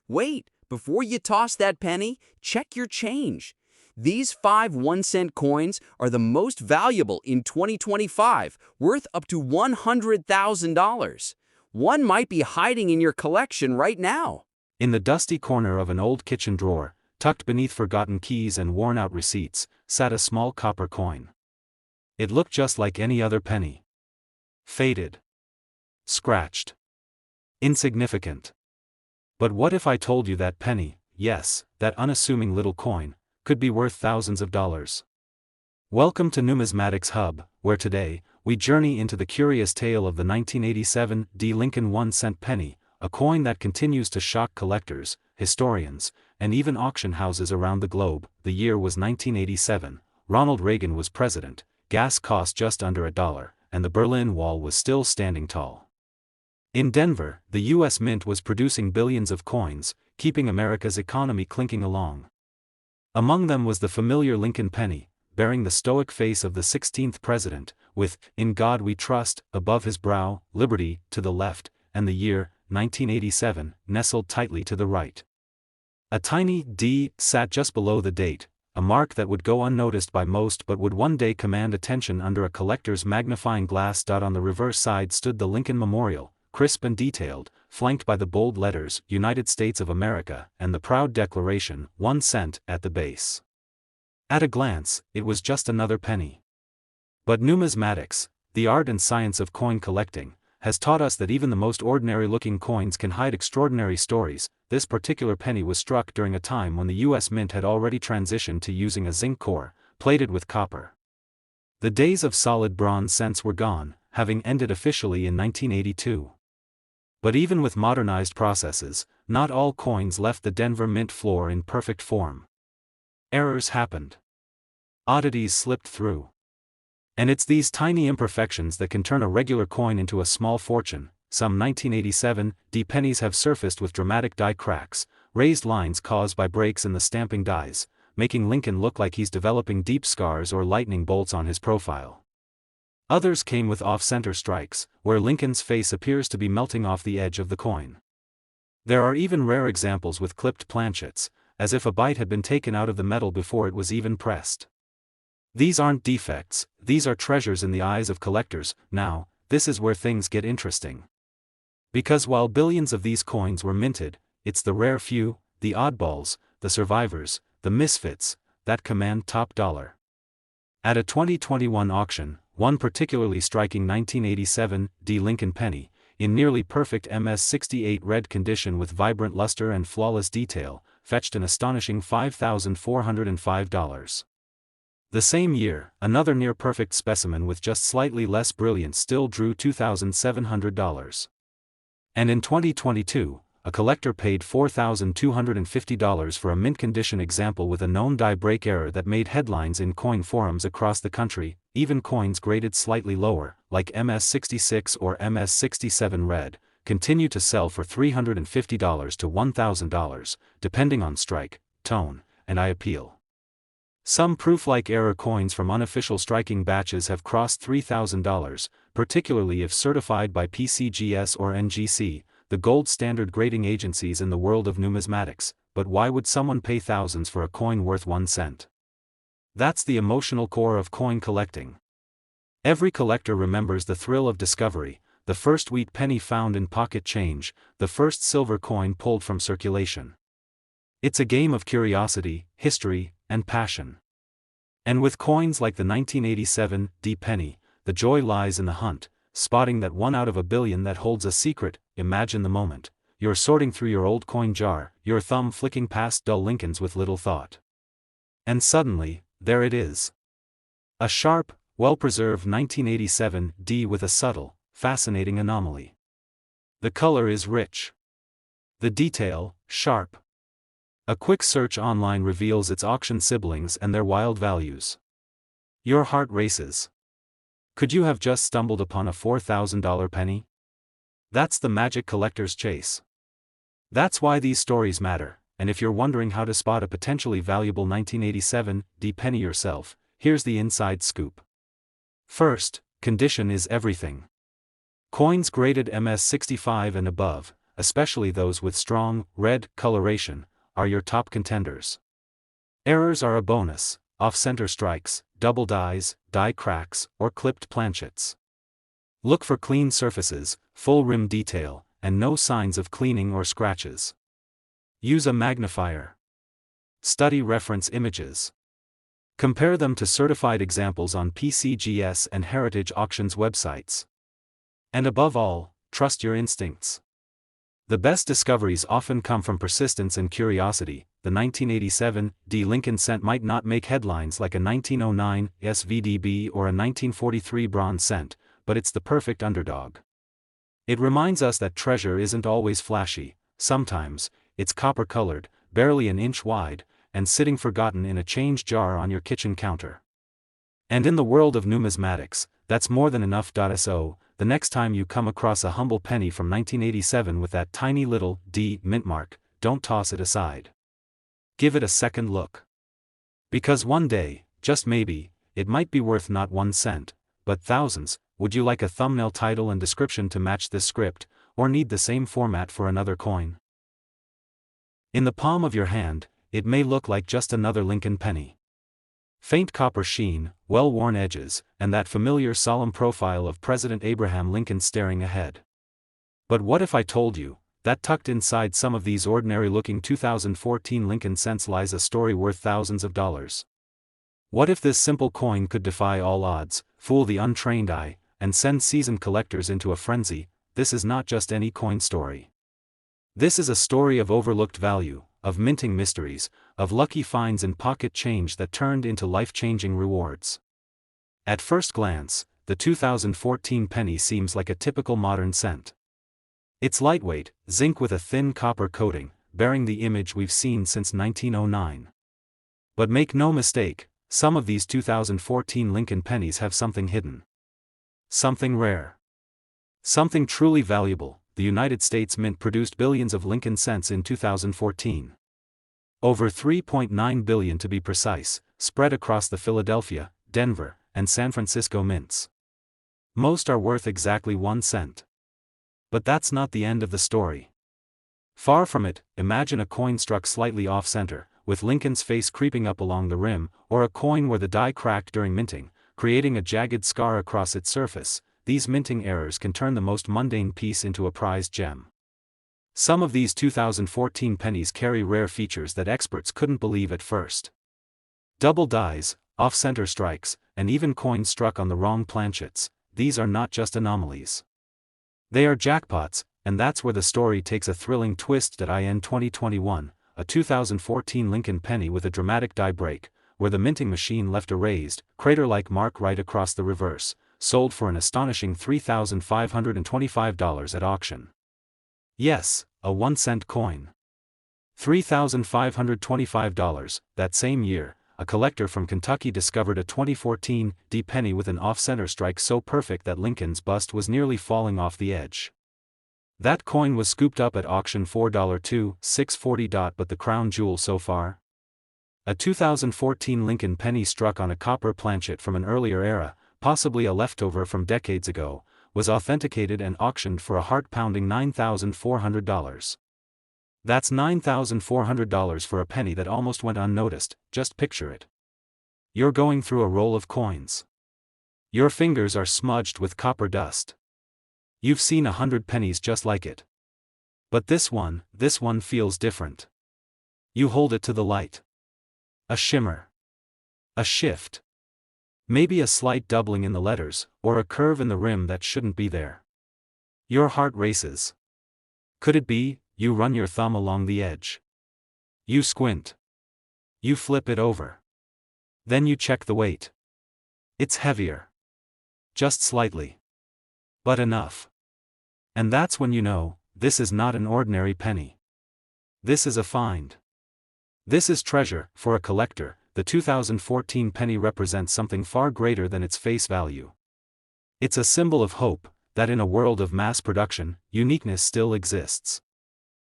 Wait, before you toss that penny, check your change. These 5 1-cent coins are the most valuable in 2025, worth up to $100,000. One might be hiding in your collection right now. In the dusty corner of an old kitchen drawer, tucked beneath forgotten keys and worn-out receipts, sat a small copper coin. It looked just like any other penny. Faded. Scratched. Insignificant. But what if I told you that penny, yes, that unassuming little coin, could be worth thousands of dollars? Welcome to Numismatics Hub, where today, we journey into the curious tale of the 1987 D. Lincoln 1-cent penny, a coin that continues to shock collectors, historians, and even auction houses around the globe. The year was 1987, Ronald Reagan was president, gas cost just under $1, and the Berlin Wall was still standing tall. In Denver, the U.S. Mint was producing billions of coins, keeping America's economy clinking along. Among them was the familiar Lincoln penny, bearing the stoic face of the 16th president, with "In God We Trust" above his brow, "Liberty" to the left, and the year, 1987, nestled tightly to the right. A tiny D sat just below the date, a mark that would go unnoticed by most but would one day command attention under a collector's magnifying glass. On the reverse side stood the Lincoln Memorial, crisp and detailed, flanked by the bold letters, "United States of America," and the proud declaration, 1 cent, at the base. At a glance, it was just another penny. But numismatics, the art and science of coin collecting, has taught us that even the most ordinary-looking coins can hide extraordinary stories. This particular penny was struck during a time when the U.S. Mint had already transitioned to using a zinc core, plated with copper. The days of solid bronze cents were gone, having ended officially in 1982. But even with modernized processes, not all coins left the Denver Mint floor in perfect form. Errors happened. Oddities slipped through. And it's these tiny imperfections that can turn a regular coin into a small fortune. Some 1987 D pennies have surfaced with dramatic die cracks, raised lines caused by breaks in the stamping dies, making Lincoln look like he's developing deep scars or lightning bolts on his profile. Others came with off-center strikes, where Lincoln's face appears to be melting off the edge of the coin. There are even rare examples with clipped planchets, as if a bite had been taken out of the metal before it was even pressed. These aren't defects, these are treasures in the eyes of collectors. Now, this is where things get interesting. Because while billions of these coins were minted, it's the rare few, the oddballs, the survivors, the misfits, that command top dollar. At a 2021 auction, one particularly striking 1987 D. Lincoln penny, in nearly perfect MS-68 red condition with vibrant luster and flawless detail, fetched an astonishing $5,405. The same year, another near-perfect specimen with just slightly less brilliance still drew $2,700. And in 2022, a collector paid $4,250 for a mint-condition example with a known die break error that made headlines in coin forums across the country. Even coins graded slightly lower, like MS-66 or MS-67 red, continue to sell for $350 to $1,000, depending on strike, tone, and eye appeal. Some proof-like error coins from unofficial striking batches have crossed $3,000, particularly if certified by PCGS or NGC, the gold standard grading agencies in the world of numismatics. But why would someone pay thousands for a coin worth 1 cent? That's the emotional core of coin collecting. Every collector remembers the thrill of discovery, the first wheat penny found in pocket change, the first silver coin pulled from circulation. It's a game of curiosity, history, and passion. And with coins like the 1987 D penny, the joy lies in the hunt, spotting that one out of a billion that holds a secret. Imagine the moment. You're sorting through your old coin jar, your thumb flicking past dull Lincolns with little thought. And suddenly, there it is. A sharp, well-preserved 1987 D with a subtle, fascinating anomaly. The color is rich. The detail, sharp. A quick search online reveals its auction siblings and their wild values. Your heart races. Could you have just stumbled upon a $4,000 penny? That's the magic collector's chase. That's why these stories matter, and if you're wondering how to spot a potentially valuable 1987 D penny yourself, here's the inside scoop. First, condition is everything. Coins graded MS-65 and above, especially those with strong, red coloration, are your top contenders. Errors are a bonus: off-center strikes, double dies, die cracks, or clipped planchets. Look for clean surfaces, full rim detail, and no signs of cleaning or scratches. Use a magnifier. Study reference images. Compare them to certified examples on PCGS and Heritage Auctions websites. And above all, trust your instincts. The best discoveries often come from persistence and curiosity. The 1987 D Lincoln cent might not make headlines like a 1909 SVDB or a 1943 bronze cent, but it's the perfect underdog. It reminds us that treasure isn't always flashy. Sometimes, it's copper-colored, barely an inch wide, and sitting forgotten in a change jar on your kitchen counter. And in the world of numismatics, that's more than enough. So, the next time you come across a humble penny from 1987 with that tiny little D mint mark, don't toss it aside. Give it a second look. Because one day, just maybe, it might be worth not 1 cent, but thousands. Would you like a thumbnail title and description to match this script, or need the same format for another coin? In the palm of your hand, it may look like just another Lincoln penny. Faint copper sheen, well-worn edges, and that familiar solemn profile of President Abraham Lincoln staring ahead. But what if I told you that tucked inside some of these ordinary-looking 2014 Lincoln cents lies a story worth thousands of dollars? What if this simple coin could defy all odds, fool the untrained eye, and send seasoned collectors into a frenzy? This is not just any coin story. This is a story of overlooked value, of minting mysteries, of lucky finds in pocket change that turned into life-changing rewards. At first glance, the 2014 penny seems like a typical modern cent. It's lightweight, zinc with a thin copper coating, bearing the image we've seen since 1909. But make no mistake, some of these 2014 Lincoln pennies have something hidden. Something rare. Something truly valuable. The United States Mint produced billions of Lincoln cents in 2014. Over 3.9 billion to be precise, spread across the Philadelphia, Denver, and San Francisco mints. Most are worth exactly 1 cent. But that's not the end of the story. Far from it. Imagine a coin struck slightly off-center, with Lincoln's face creeping up along the rim, or a coin where the die cracked during minting, creating a jagged scar across its surface. These minting errors can turn the most mundane piece into a prized gem. Some of these 2014 pennies carry rare features that experts couldn't believe at first. Double dies, off-center strikes, and even coins struck on the wrong planchets. These are not just anomalies. They are jackpots, and that's where the story takes a thrilling twist. In 2021, a 2014 Lincoln penny with a dramatic die break, where the minting machine left a raised, crater-like mark right across the reverse, sold for an astonishing $3,525 at auction. Yes, a 1-cent coin. $3,525. That same year, a collector from Kentucky discovered a 2014 D penny with an off-center strike so perfect that Lincoln's bust was nearly falling off the edge. That coin was scooped up at auction for $2,640. But the crown jewel so far? A 2014 Lincoln penny struck on a copper planchet from an earlier era, possibly a leftover from decades ago, was authenticated and auctioned for a heart-pounding $9,400. That's $9,400 for a penny that almost went unnoticed. Just picture it. You're going through a roll of coins. Your fingers are smudged with copper dust. You've seen 100 pennies just like it. But this one feels different. You hold it to the light. A shimmer. A shift. Maybe a slight doubling in the letters, or a curve in the rim that shouldn't be there. Your heart races. Could it be? You run your thumb along the edge. You squint. You flip it over. Then you check the weight. It's heavier. Just slightly. But enough. And that's when you know, this is not an ordinary penny. This is a find. This is treasure. For a collector, the 2014 penny represents something far greater than its face value. It's a symbol of hope, that in a world of mass production, uniqueness still exists.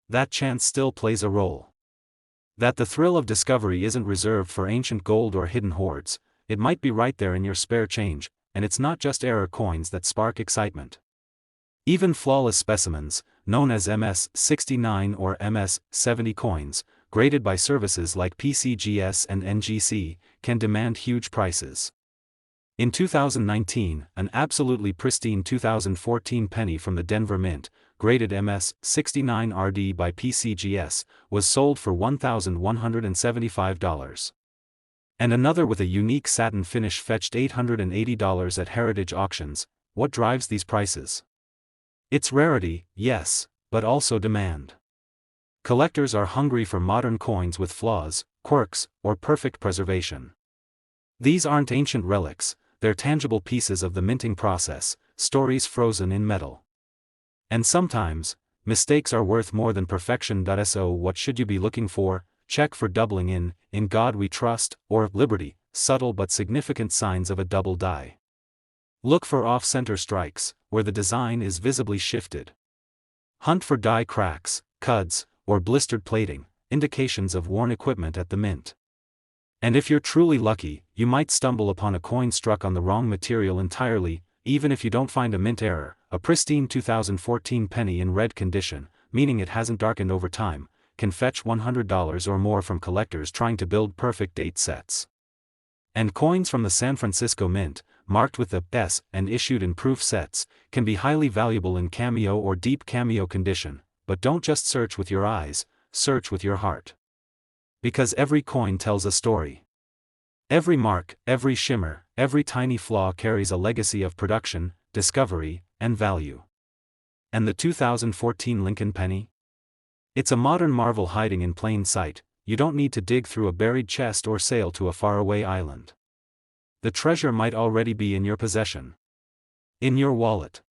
That chance still plays a role. That the thrill of discovery isn't reserved for ancient gold or hidden hoards. It might be right there in your spare change, and it's not just error coins that spark excitement. Even flawless specimens, known as MS-69 or MS-70 coins, graded by services like PCGS and NGC, can demand huge prices. In 2019, an absolutely pristine 2014 penny from the Denver Mint, graded MS-69RD by PCGS, was sold for $1,175. And another with a unique satin finish fetched $880 at heritage auctions. What drives these prices? It's rarity, yes, but also demand. Collectors are hungry for modern coins with flaws, quirks, or perfect preservation. These aren't ancient relics, they're tangible pieces of the minting process, stories frozen in metal. And sometimes, mistakes are worth more than perfection. So what should you be looking for? Check for doubling in God we trust, or liberty, subtle but significant signs of a double die. Look for off-center strikes, where the design is visibly shifted. Hunt for die cracks, cuds, or blistered plating, indications of worn equipment at the mint. And if you're truly lucky, you might stumble upon a coin struck on the wrong material entirely. Even if you don't find a mint error, a pristine 2014 penny in red condition, meaning it hasn't darkened over time, can fetch $100 or more from collectors trying to build perfect date sets. And coins from the San Francisco Mint, marked with the S and issued in proof sets, can be highly valuable in cameo or deep cameo condition. But don't just search with your eyes, search with your heart. Because every coin tells a story. Every mark, every shimmer, every tiny flaw carries a legacy of production, discovery, and value. And the 2014 Lincoln penny? It's a modern marvel hiding in plain sight. You don't need to dig through a buried chest or sail to a faraway island. The treasure might already be in your possession. In your wallet.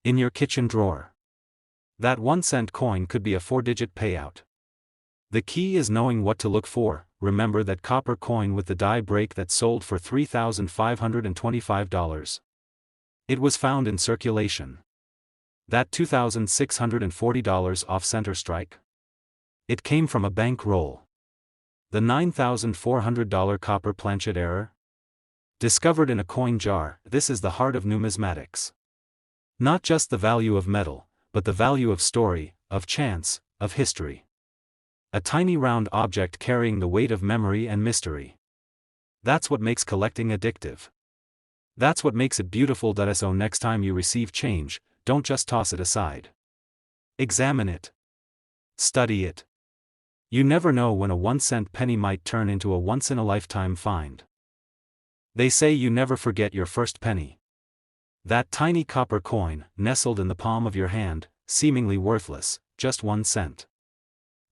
In your kitchen drawer. That 1-cent coin could be a 4-digit payout. The key is knowing what to look for. Remember that copper coin with the die break that sold for $3,525? It was found in circulation. That $2,640 off-center strike? It came from a bank roll. The $9,400 copper planchet error? Discovered in a coin jar. This is the heart of numismatics. Not just the value of metal, but the value of story, of chance, of history. A tiny round object carrying the weight of memory and mystery. That's what makes collecting addictive. That's what makes it beautiful. So next time you receive change, don't just toss it aside. Examine it. Study it. You never know when a 1-cent penny might turn into a once-in-a-lifetime find. They say you never forget your first penny. That tiny copper coin, nestled in the palm of your hand, seemingly worthless, just 1 cent.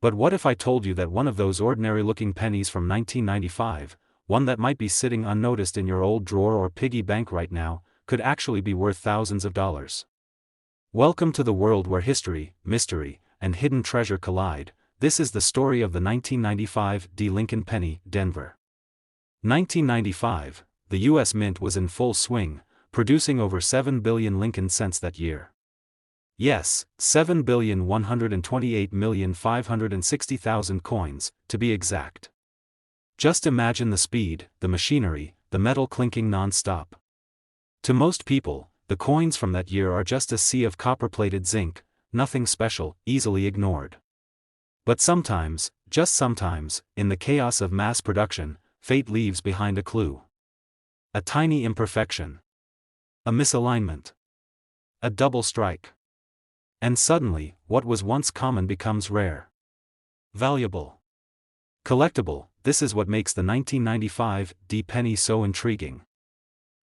But what if I told you that one of those ordinary-looking pennies from 1995, one that might be sitting unnoticed in your old drawer or piggy bank right now, could actually be worth thousands of dollars? Welcome to the world where history, mystery, and hidden treasure collide. This is the story of the 1995 Lincoln penny, Denver. 1995, the U.S. Mint was in full swing, producing over 7 billion Lincoln cents that year. Yes, 7,128,560,000 coins, to be exact. Just imagine the speed, the machinery, the metal clinking non-stop. To most people, the coins from that year are just a sea of copper-plated zinc, nothing special, easily ignored. But sometimes, just sometimes, in the chaos of mass production, fate leaves behind a clue. A tiny imperfection. A misalignment. A double strike. And suddenly, what was once common becomes rare. Valuable. Collectible. This is what makes the 1995 penny so intriguing.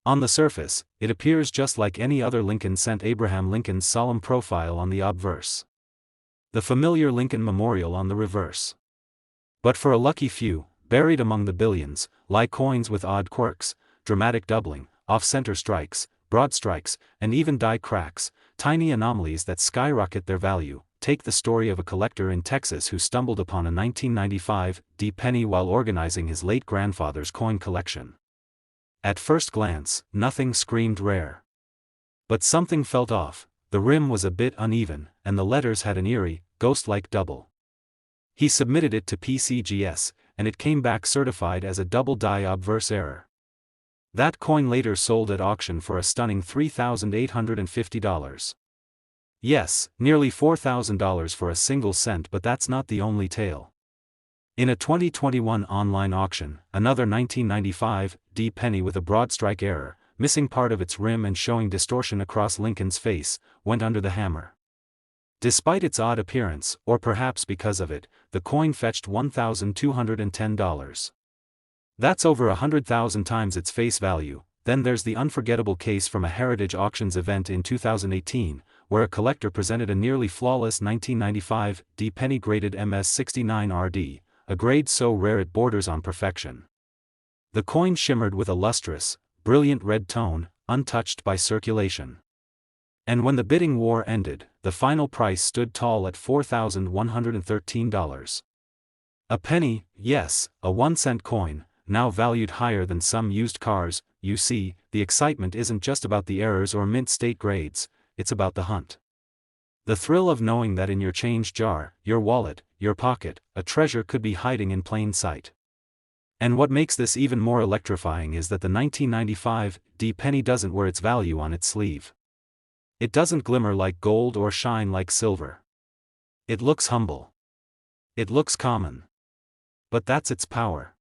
On the surface, it appears just like any other Lincoln cent. Abraham Lincoln's solemn profile on the obverse. The familiar Lincoln Memorial on the reverse. But for a lucky few, buried among the billions, lie coins with odd quirks, dramatic doubling, off-center strikes, broad strikes, and even die cracks, tiny anomalies that skyrocket their value. Take the story of a collector in Texas who stumbled upon a 1995 penny while organizing his late grandfather's coin collection. At first glance, nothing screamed rare. But something felt off. The rim was a bit uneven, and the letters had an eerie, ghost-like double. He submitted it to PCGS, and it came back certified as a double die obverse error. That coin later sold at auction for a stunning $3,850. Yes, nearly $4,000 for a single cent, but that's not the only tale. In a 2021 online auction, another 1995 D penny with a broad strike error, missing part of its rim and showing distortion across Lincoln's face, went under the hammer. Despite its odd appearance, or perhaps because of it, the coin fetched $1,210. That's over 100,000 times its face value. Then there's the unforgettable case from a Heritage Auctions event in 2018, where a collector presented a nearly flawless 1995 D penny graded MS69RD, a grade so rare it borders on perfection. The coin shimmered with a lustrous, brilliant red tone, untouched by circulation. And when the bidding war ended, the final price stood tall at $4,113. A penny, yes, a 1-cent coin, now valued higher than some used cars. You see, the excitement isn't just about the errors or mint state grades, it's about the hunt. The thrill of knowing that in your change jar, your wallet, your pocket, a treasure could be hiding in plain sight. And what makes this even more electrifying is that the 1995 D penny doesn't wear its value on its sleeve. It doesn't glimmer like gold or shine like silver. It looks humble. It looks common. But that's its power.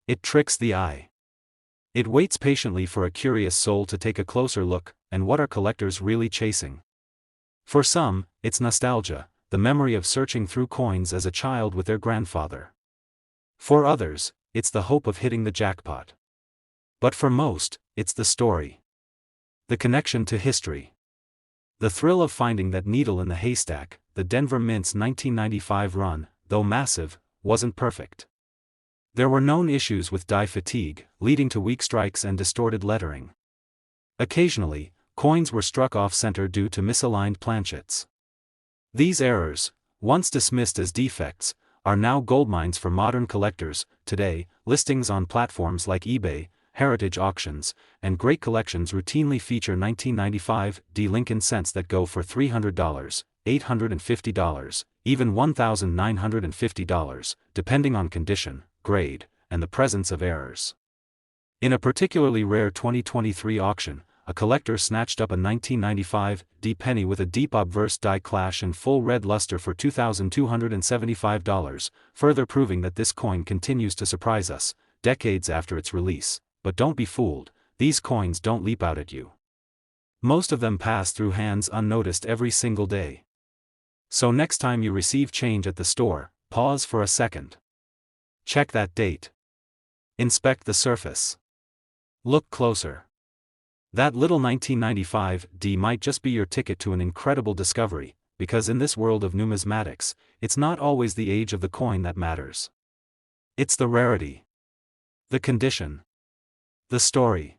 It tricks the eye. It waits patiently for a curious soul to take a closer look, and what are collectors really chasing? For some, it's nostalgia, the memory of searching through coins as a child with their grandfather. For others, it's the hope of hitting the jackpot. But for most, it's the story. The connection to history. The thrill of finding that needle in the haystack. The Denver Mint's 1995 run, though massive, wasn't perfect. There were known issues with die fatigue, leading to weak strikes and distorted lettering. Occasionally, coins were struck off-center due to misaligned planchets. These errors, once dismissed as defects, are now goldmines for modern collectors. Today, listings on platforms like eBay, Heritage Auctions, and great collections routinely feature 1995 D Lincoln cents that go for $300, $850, even $1,950, depending on condition, grade, and the presence of errors. In a particularly rare 2023 auction, a collector snatched up a 1995 D penny with a deep obverse die clash and full red luster for $2,275, further proving that this coin continues to surprise us, decades after its release. But don't be fooled, these coins don't leap out at you. Most of them pass through hands unnoticed every single day. So next time you receive change at the store, pause for a second. Check that date. Inspect the surface. Look closer. That little 1995 D might just be your ticket to an incredible discovery, because in this world of numismatics, it's not always the age of the coin that matters. It's the rarity, the condition, the story.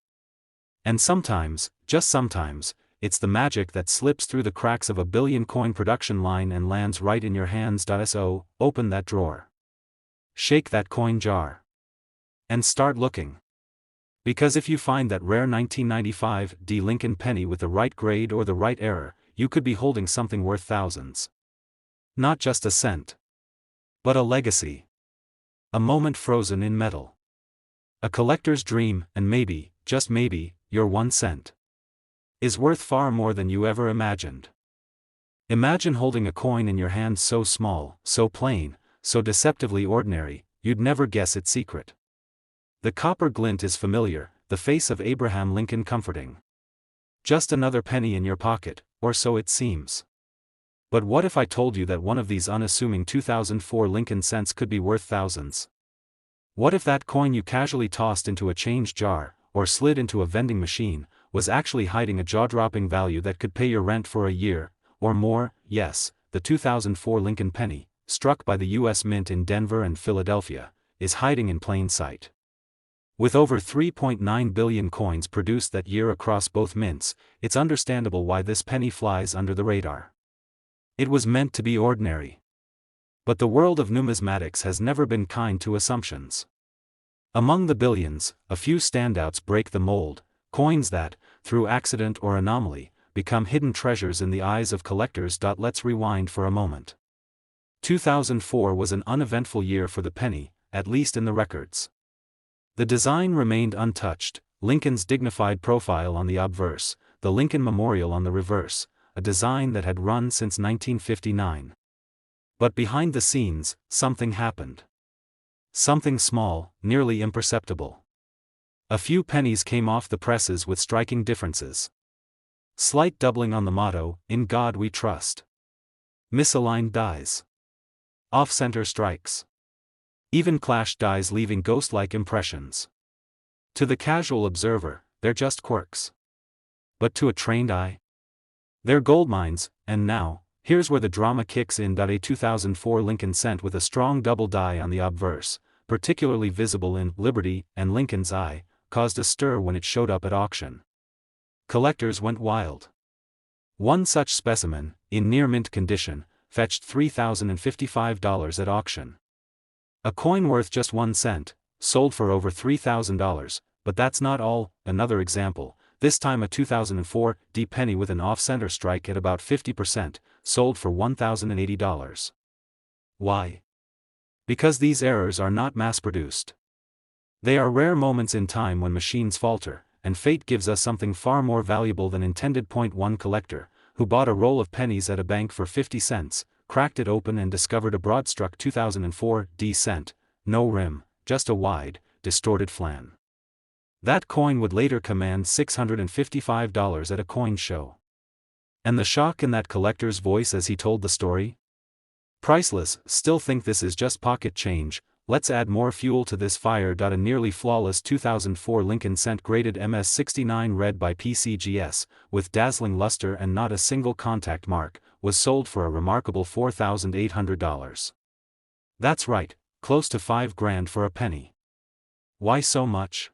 And sometimes, just sometimes, it's the magic that slips through the cracks of a billion coin production line and lands right in your hands. So, open that drawer. Shake that coin jar. And start looking. Because if you find that rare 1995 D Lincoln penny with the right grade or the right error, you could be holding something worth thousands. Not just a cent. But a legacy. A moment frozen in metal. A collector's dream, and maybe, just maybe, your 1 cent. Is worth far more than you ever imagined. Imagine holding a coin in your hand so small, so plain, so deceptively ordinary, you'd never guess its secret. The copper glint is familiar, the face of Abraham Lincoln comforting. Just another penny in your pocket, or so it seems. But what if I told you that one of these unassuming 2004 Lincoln cents could be worth thousands? What if that coin you casually tossed into a change jar, or slid into a vending machine, was actually hiding a jaw-dropping value that could pay your rent for a year, or more? Yes, the 2004 Lincoln penny, struck by the U.S. Mint in Denver and Philadelphia, is hiding in plain sight. With over 3.9 billion coins produced that year across both mints, it's understandable why this penny flies under the radar. It was meant to be ordinary. But the world of numismatics has never been kind to assumptions. Among the billions, a few standouts break the mold, coins that, through accident or anomaly, become hidden treasures in the eyes of collectors. Let's rewind for a moment. 2004 was an uneventful year for the penny, at least in the records. The design remained untouched, Lincoln's dignified profile on the obverse, the Lincoln Memorial on the reverse, a design that had run since 1959. But behind the scenes, something happened. Something small, nearly imperceptible. A few pennies came off the presses with striking differences. Slight doubling on the motto, "In God We Trust." Misaligned dies. Off-center strikes. Even clashed dies leaving ghost-like impressions. To the casual observer, they're just quirks. But to a trained eye? They're goldmines, and now, here's where the drama kicks in. A 2004 Lincoln Cent with a strong double die on the obverse, particularly visible in Liberty and Lincoln's Eye, caused a stir when it showed up at auction. Collectors went wild. One such specimen, in near-mint condition, fetched $3,055 at auction. A coin worth just 1 cent, sold for over $3,000, but that's not all. Another example, this time a 2004 D penny with an off-center strike at about 50%, sold for $1,080. Why? Because these errors are not mass-produced. They are rare moments in time when machines falter, and fate gives us something far more valuable than intended. One collector, who bought a roll of pennies at a bank for 50 cents, cracked it open and discovered a broad-struck 2004 D cent, no rim, just a wide, distorted flan. That coin would later command $655 at a coin show. And the shock in that collector's voice as he told the story? Priceless. Still think this is just pocket change? Let's add more fuel to this fire. A nearly flawless 2004 Lincoln Cent graded MS69 read by PCGS, with dazzling luster and not a single contact mark, was sold for a remarkable $4,800. That's right, close to $5,000 for a penny. Why so much?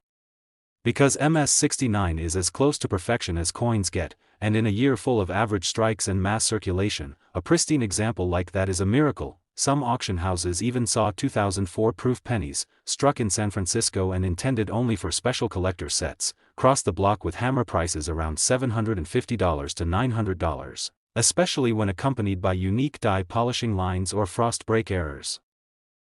Because MS69 is as close to perfection as coins get, and in a year full of average strikes and mass circulation, a pristine example like that is a miracle. Some auction houses even saw 2004 proof pennies, struck in San Francisco and intended only for special collector sets, cross the block with hammer prices around $750 to $900, especially when accompanied by unique die polishing lines or frost break errors.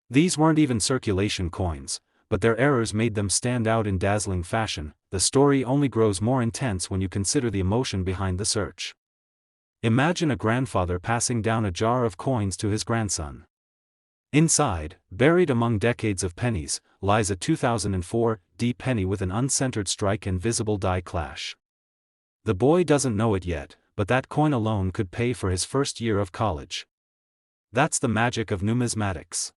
These weren't even circulation coins, but their errors made them stand out in dazzling fashion. The story only grows more intense when you consider the emotion behind the search. Imagine a grandfather passing down a jar of coins to his grandson. Inside, buried among decades of pennies, lies a 2004 D penny with an uncentered strike and visible die clash. The boy doesn't know it yet, but that coin alone could pay for his first year of college. That's the magic of numismatics.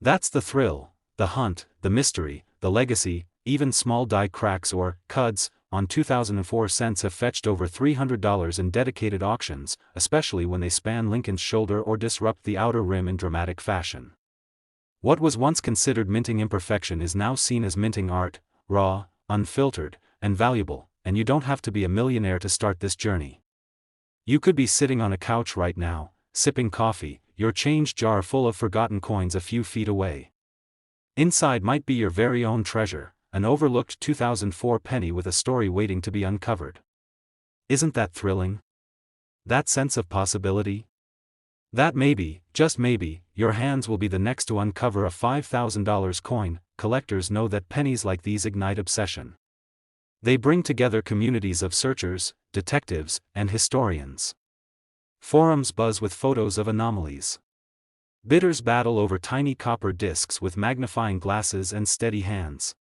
That's the thrill, the hunt, the mystery, the legacy. Even small die cracks or cuds on 2004 cents have fetched over $300 in dedicated auctions, especially when they span Lincoln's shoulder or disrupt the outer rim in dramatic fashion. What was once considered minting imperfection is now seen as minting art, raw, unfiltered, and valuable, and you don't have to be a millionaire to start this journey. You could be sitting on a couch right now, sipping coffee, your change jar full of forgotten coins a few feet away. Inside might be your very own treasure, an overlooked 2004 penny with a story waiting to be uncovered. Isn't that thrilling? That sense of possibility? That maybe, just maybe, your hands will be the next to uncover a $5,000 coin. Collectors know that pennies like these ignite obsession. They bring together communities of searchers, detectives, and historians. Forums buzz with photos of anomalies. Bidders battle over tiny copper discs with magnifying glasses and steady hands.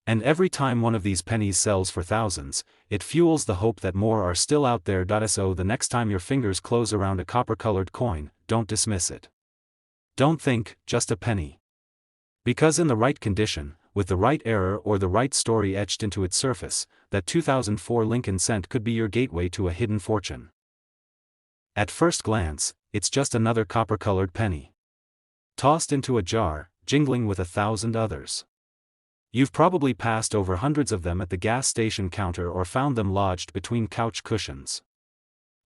And every time one of these pennies sells for thousands, it fuels the hope that more are still out there. So the next time your fingers close around a copper-colored coin, don't dismiss it. Don't think, just a penny. Because in the right condition, with the right error or the right story etched into its surface, that 2004 Lincoln Cent could be your gateway to a hidden fortune. At first glance, it's just another copper-colored penny. Tossed into a jar, jingling with 1,000 others. You've probably passed over hundreds of them at the gas station counter or found them lodged between couch cushions.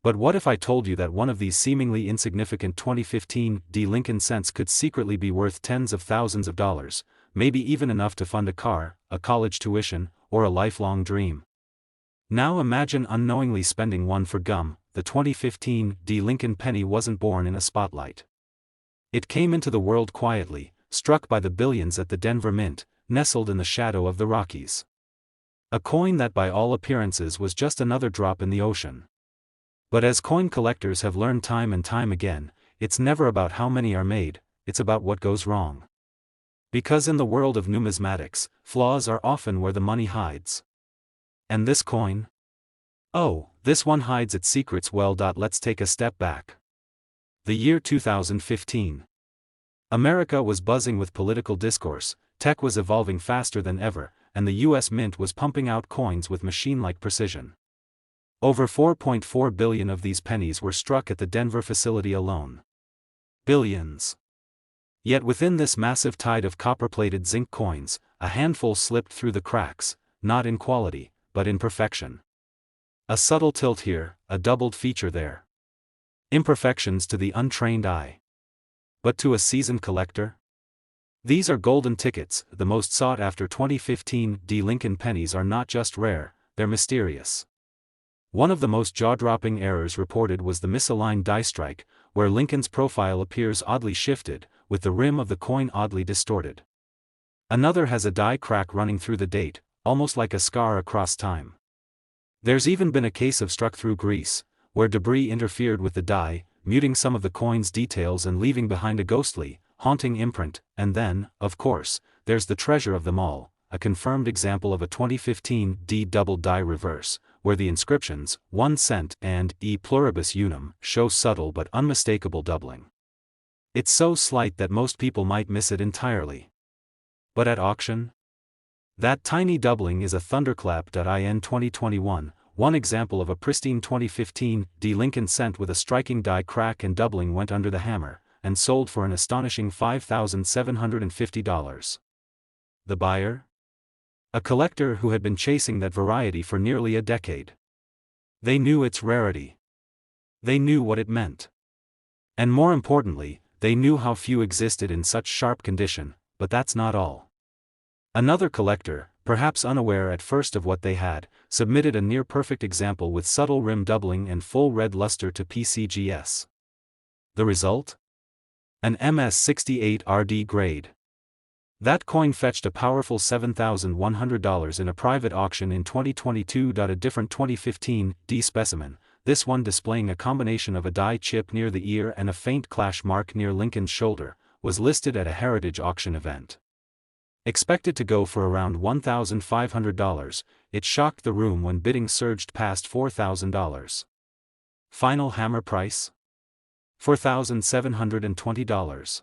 But what if I told you that one of these seemingly insignificant 2015 D Lincoln Cents could secretly be worth tens of thousands of dollars, maybe even enough to fund a car, a college tuition, or a lifelong dream? Now imagine unknowingly spending one for gum. The 2015 D Lincoln penny wasn't born in a spotlight. It came into the world quietly, struck by the billions at the Denver Mint, nestled in the shadow of the Rockies. A coin that by all appearances was just another drop in the ocean. But as coin collectors have learned time and time again, it's never about how many are made, it's about what goes wrong. Because in the world of numismatics, flaws are often where the money hides. And this coin? Oh, this one hides its secrets well. Let's take a step back. The year 2015. America was buzzing with political discourse, tech was evolving faster than ever, and the US Mint was pumping out coins with machine-like precision. Over 4.4 billion of these pennies were struck at the Denver facility alone. Billions. Yet within this massive tide of copper-plated zinc coins, a handful slipped through the cracks, not in quality, but in perfection. A subtle tilt here, a doubled feature there. Imperfections to the untrained eye. But to a seasoned collector? These are golden tickets. The most sought-after 2015 Lincoln pennies are not just rare, they're mysterious. One of the most jaw-dropping errors reported was the misaligned die strike, where Lincoln's profile appears oddly shifted, with the rim of the coin oddly distorted. Another has a die crack running through the date, almost like a scar across time. There's even been a case of struck-through grease, where debris interfered with the die, muting some of the coin's details and leaving behind a ghostly, haunting imprint. And then, of course, there's the treasure of them all, a confirmed example of a 2015 double die reverse, where the inscriptions, 1 cent and E pluribus unum, show subtle but unmistakable doubling. It's so slight that most people might miss it entirely. But at auction? That tiny doubling is a thunderclap. In 2021, one example of a pristine 2015 Lincoln cent with a striking die crack and doubling went under the hammer, and sold for an astonishing $5,750. The buyer? A collector who had been chasing that variety for nearly a decade. They knew its rarity. They knew what it meant. And more importantly, they knew how few existed in such sharp condition, but that's not all. Another collector, perhaps unaware at first of what they had, submitted a near-perfect example with subtle rim doubling and full red luster to PCGS. The result? An MS-68 RD grade. That coin fetched a powerful $7,100 in a private auction in 2022. A different 2015 specimen, this one displaying a combination of a die chip near the ear and a faint clash mark near Lincoln's shoulder, was listed at a heritage auction event. Expected to go for around $1,500, it shocked the room when bidding surged past $4,000. Final hammer price? $4,720.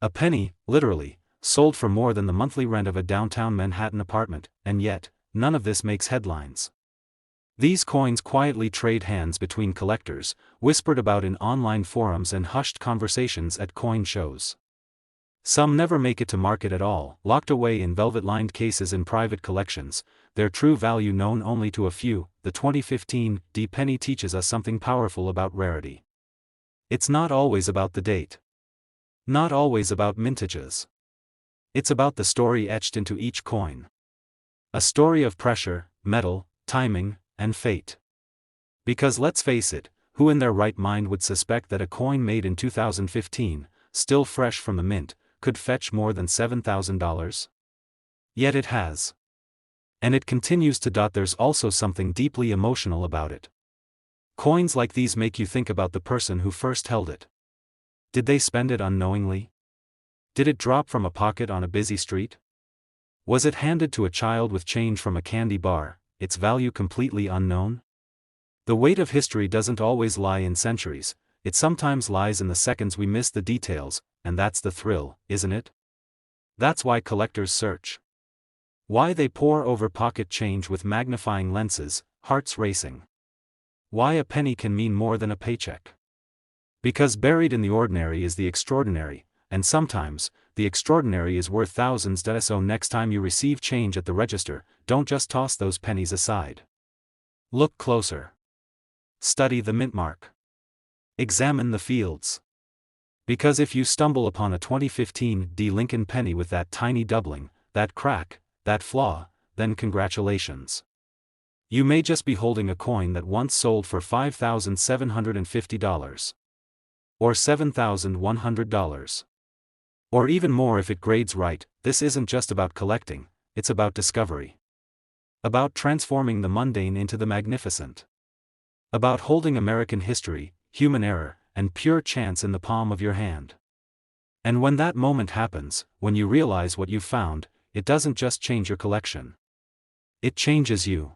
A penny, literally, sold for more than the monthly rent of a downtown Manhattan apartment, and yet, none of this makes headlines. These coins quietly trade hands between collectors, whispered about in online forums and hushed conversations at coin shows. Some never make it to market at all, locked away in velvet-lined cases in private collections, their true value known only to a few. The 2015 penny teaches us something powerful about rarity. It's not always about the date. Not always about mintages. It's about the story etched into each coin. A story of pressure, metal, timing, and fate. Because let's face it, who in their right mind would suspect that a coin made in 2015, still fresh from the mint, could fetch more than $7,000? Yet it has. And it continues to. There's also something deeply emotional about it. Coins like these make you think about the person who first held it. Did they spend it unknowingly? Did it drop from a pocket on a busy street? Was it handed to a child with change from a candy bar, its value completely unknown? The weight of history doesn't always lie in centuries, it sometimes lies in the seconds we miss the details, and that's the thrill, isn't it? That's why collectors search. Why they pore over pocket change with magnifying lenses, hearts racing. Why a penny can mean more than a paycheck. Because buried in the ordinary is the extraordinary, and sometimes, the extraordinary is worth thousands. So next time you receive change at the register, don't just toss those pennies aside. Look closer. Study the mint mark. Examine the fields. Because if you stumble upon a 2015 Lincoln penny with that tiny doubling, that crack, that flaw, then congratulations. You may just be holding a coin that once sold for $5,750. Or $7,100. Or even more if it grades right. This isn't just about collecting, it's about discovery. About transforming the mundane into the magnificent. About holding American history, human error, and pure chance in the palm of your hand. And when that moment happens, when you realize what you've found, it doesn't just change your collection. It changes you.